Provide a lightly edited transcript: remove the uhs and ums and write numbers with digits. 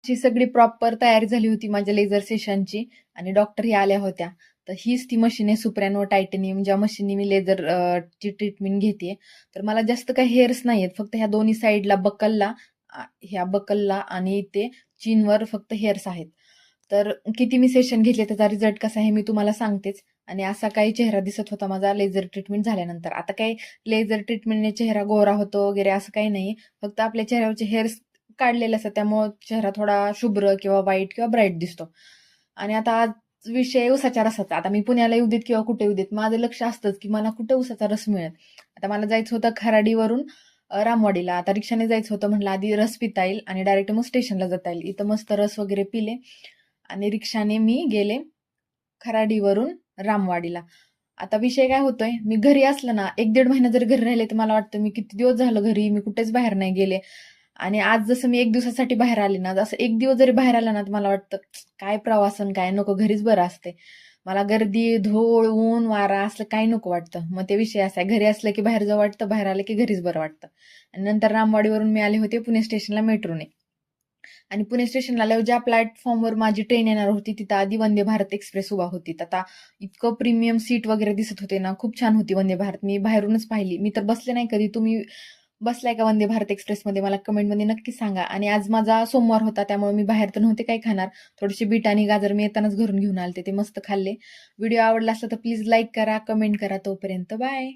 ची सगळी प्रॉपर तयारी झाली होती माझ्या लेझर सेशनची आणि डॉक्टरही आल्या होत्या. तर हीच ती मशीन आहे सुप्रानो टायटॅनियम, ज्या मशीननी मी लेझर ची ट्रीटमेंट घेतेय. तर मला जास्त काही हेअर्स नाहीयेत, फक्त ह्या दोन्ही साईडला ह्या बकलला आणि इथे चीनवर फक्त हेअर्स आहेत. तर किती मी सेशन घेतले, त्याचा रिझल्ट कसा आहे मी तुम्हाला सांगतेच. आणि असा काही चेहरा दिसत होता माझा लेझर ट्रीटमेंट झाल्यानंतर. आता काही लेझर ट्रीटमेंटने चेहरा गोरा होतो वगैरे असं काही नाही, फक्त आपल्या चेहऱ्यावरचे हेअर्स काढलेले असतात, त्यामुळे चेहरा थोडा शुभ्र किंवा व्हाईट किंवा ब्राईट दिसतो. आणि आता आज विषय उसाच्या रसाचा. आता मी पुण्याला येऊ देत किंवा कुठे येऊ देत, माझं लक्ष असतंच की मला कुठे उसाचा रस मिळेल. आता मला जायचं होतं खराडीवरून रामवाडीला. आता रिक्षाने जायचं होतं, म्हटलं आधी रस पिता येईल आणि डायरेक्ट मग स्टेशनला जाता येईल. इथं मस्त रस वगैरे पिले आणि रिक्षाने मी गेले खराडीवरून रामवाडीला. आता विषय काय होतोय, मी घरी असलं ना, 1-1.5 महिना जरी घरी राहिले तर मला वाटतं मी किती दिवस झालं घरी, मी कुठेच बाहेर नाही गेले. आणि आज जसं मी 1 दिवसासाठी बाहेर आले ना, जसं 1 दिवस जरी बाहेर आला ना, तर मला वाटतं काय प्रवासन काय नको, घरीच बरं असते. मला गर्दी, धूळ, ऊन, वारा असलं काही नको वाटतं. मग ते विषय असा आहे, घरी असलं की बाहेर जावं वाटतं, बाहेर आलं की घरीच बरं वाटतं. आणि नंतर रामवाडीवरून मी आले होते पुणे स्टेशनला मेट्रोने. आणि पुणे स्टेशनला आल्यावर ज्या प्लॅटफॉर्मवर माझी ट्रेन येणार होती तिथं आधी वंदे भारत एक्सप्रेस उभा होती. आता इतकं प्रीमियम सीट वगैरे दिसत होते ना, खूप छान होती वंदे भारत. मी बाहेरूनच पाहिली. मी तर बसले नाही कधी. तुम्ही बसलाय का वंदे भारत एक्सप्रेसमध्ये? मला कमेंटमध्ये नक्की सांगा. आणि आज माझा सोमवार होता, त्यामुळे मी बाहेर तर नव्हते काही खाणार. थोडेसे बीट आणि गाजर मी येतानाच घरून घेऊन आलते, ते मस्त खाल्ले. व्हिडिओ आवडला असला तर प्लीज लाईक करा, कमेंट करा. तोपर्यंत बाय.